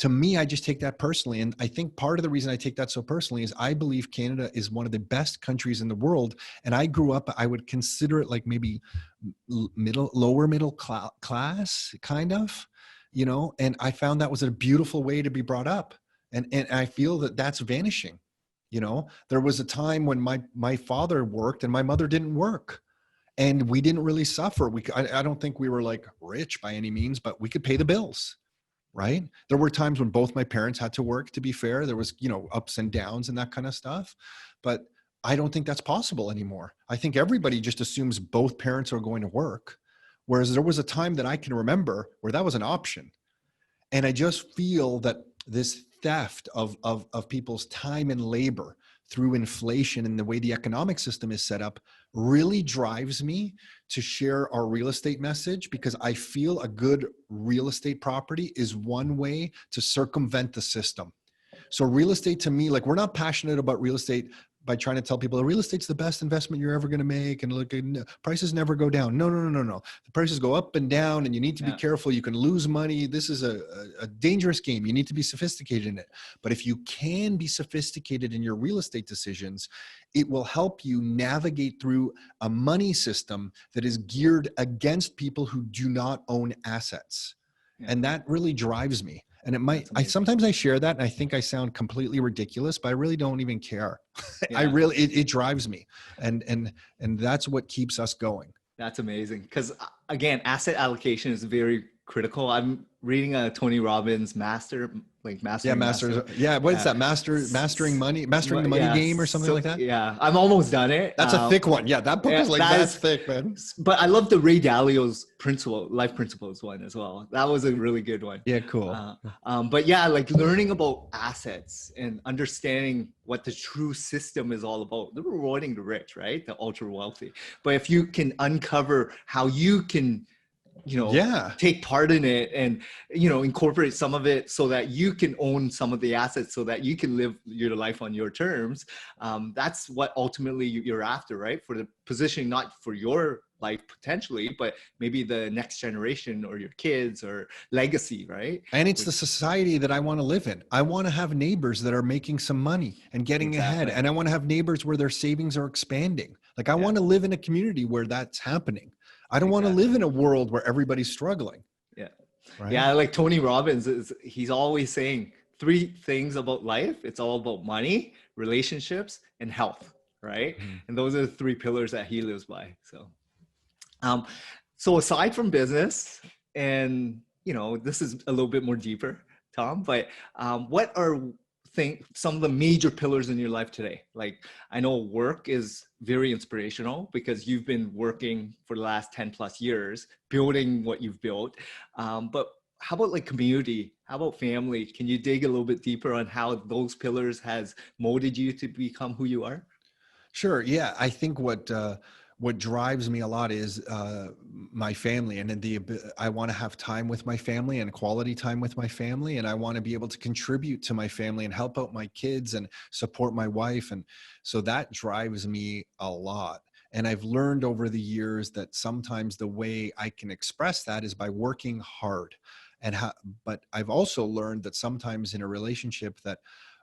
To me, I just take that personally. And I think part of the reason I take that so personally is I believe Canada is one of the best countries in the world. And I grew up, I would consider it like maybe lower middle class, kind of, and I found that was a beautiful way to be brought up. And I feel that that's vanishing. There was a time when my father worked and my mother didn't work. And we didn't really suffer. I don't think we were like rich by any means, but we could pay the bills, right? There were times when both my parents had to work, to be fair. There was, ups and downs and that kind of stuff. But I don't think that's possible anymore. I think everybody just assumes both parents are going to work. Whereas there was a time that I can remember where that was an option. And I just feel that this theft of people's time and labor through inflation and the way the economic system is set up really drives me to share our real estate message, because I feel a good real estate property is one way to circumvent the system. So real estate to me, like we're not passionate about real estate by trying to tell people real estate's the best investment you're ever going to make and look, prices never go down. No. The prices go up and down and you need to be careful. You can lose money. This is a dangerous game. You need to be sophisticated in it. But if you can be sophisticated in your real estate decisions, it will help you navigate through a money system that is geared against people who do not own assets. And that really drives me. And it might, sometimes I share that and I think I sound completely ridiculous, but I really don't even care. It drives me. And that's what keeps us going. That's amazing. Because again, asset allocation is very critical. I'm reading a Tony Robbins mastering what is that? Mastering the money game or something like that? Yeah, I'm almost done it. That's a thick one. Yeah, that book is like that's thick, man. But I love the Ray Dalio's life principles one as well. That was a really good one. Yeah, cool. But yeah, like learning about assets and understanding what the true system is all about. They're rewarding the rich, right? The ultra wealthy. But if you can uncover how you can take part in it and, incorporate some of it so that you can own some of the assets so that you can live your life on your terms. That's what ultimately you're after, right? For the positioning, not for your life potentially, but maybe the next generation or your kids or legacy, right? And it's the society that I want to live in. I want to have neighbors that are making some money and getting ahead. And I want to have neighbors where their savings are expanding. Like I want to live in a community where that's happening. I don't want to live in a world where everybody's struggling. Yeah. Right? Yeah. Like Tony Robbins he's always saying 3 things about life. It's all about money, relationships, and health. Right. Mm-hmm. And those are the 3 pillars that he lives by. So aside from business, and this is a little bit more deeper, Tom, but what are some of the major pillars in your life today? Like, I know work is very inspirational because you've been working for the last 10 plus years, building what you've built. But how about like community? How about family? Can you dig a little bit deeper on how those pillars has molded you to become who you are? Sure. Yeah. I think what drives me a lot is my family, and I want to have time with my family and quality time with my family. And I want to be able to contribute to my family and help out my kids and support my wife. And so that drives me a lot. And I've learned over the years that sometimes the way I can express that is by working hard. But I've also learned that sometimes in a relationship that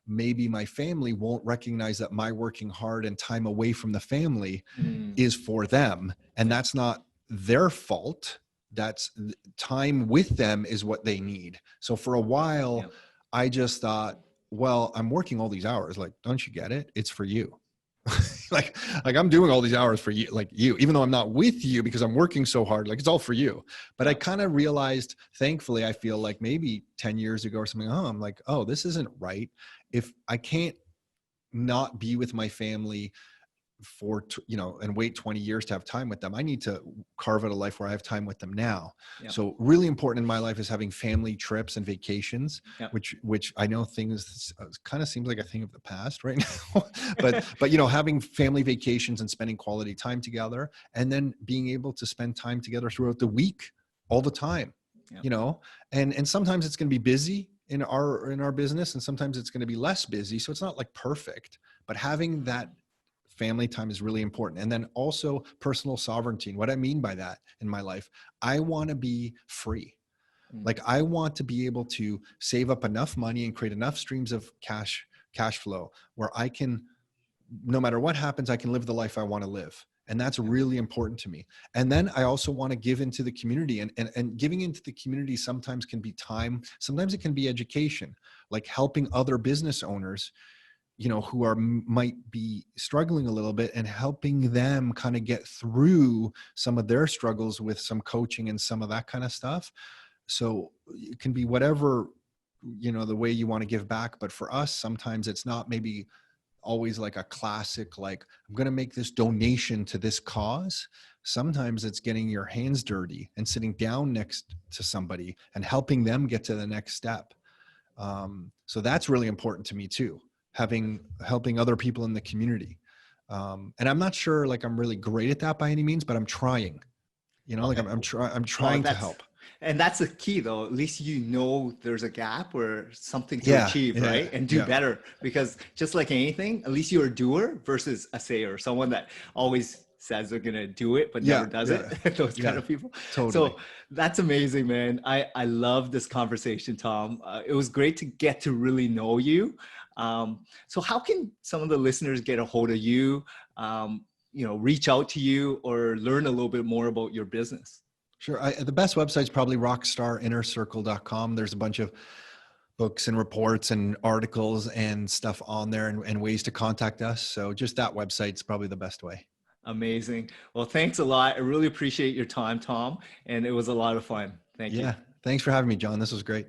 maybe my family won't recognize that my working hard and time away from the family is for them. And that's not their fault. That's time with them is what they need. So for a while, I just thought, well, I'm working all these hours. Like, don't you get it? It's for you. like I'm doing all these hours for you, like you, even though I'm not with you because I'm working so hard, like it's all for you. But I kind of realized, thankfully, I feel like maybe 10 years ago or something, I'm like, oh, this isn't right. If I can't not be with my family and wait 20 years to have time with them, I need to carve out a life where I have time with them now. Yeah. So really important in my life is having family trips and vacations, which I know things kind of seems like a thing of the past right now, but having family vacations and spending quality time together, and then being able to spend time together throughout the week all the time, and sometimes it's going to be busy in our business, and sometimes it's going to be less busy. So it's not like perfect, but having that family time is really important. And then also personal sovereignty. And what I mean by that in my life, I want to be free. Like I want to be able to save up enough money and create enough streams of cash flow where I can, no matter what happens, I can live the life I want to live. And that's really important to me. And then I also want to give into the community, and giving into the community sometimes can be time. Sometimes it can be education, like helping other business owners, who might be struggling a little bit, and helping them kind of get through some of their struggles with some coaching and some of that kind of stuff. So it can be whatever, the way you want to give back. But for us, sometimes it's not maybe always like a classic, like I'm going to make this donation to this cause. Sometimes it's getting your hands dirty and sitting down next to somebody and helping them get to the next step. So that's really important to me too. Helping other people in the community. And I'm not sure like I'm really great at that by any means, but I'm trying, like I'm trying to help. And that's the key though. At least there's a gap or something to achieve, right? And do better, because just like anything, at least you're a doer versus a sayer, someone that always says they're going to do it, but never does it. Those kind of people. Totally. So that's amazing, man. I love this conversation, Tom. It was great to get to really know you. So how can some of the listeners get a hold of you, reach out to you or learn a little bit more about your business? Sure. The best website is probably rockstarinnercircle.com. There's a bunch of books and reports and articles and stuff on there, and ways to contact us. So just that website's probably the best way. Amazing. Well, thanks a lot. I really appreciate your time, Tom. And it was a lot of fun. Thank you. Yeah. Thanks for having me, John. This was great.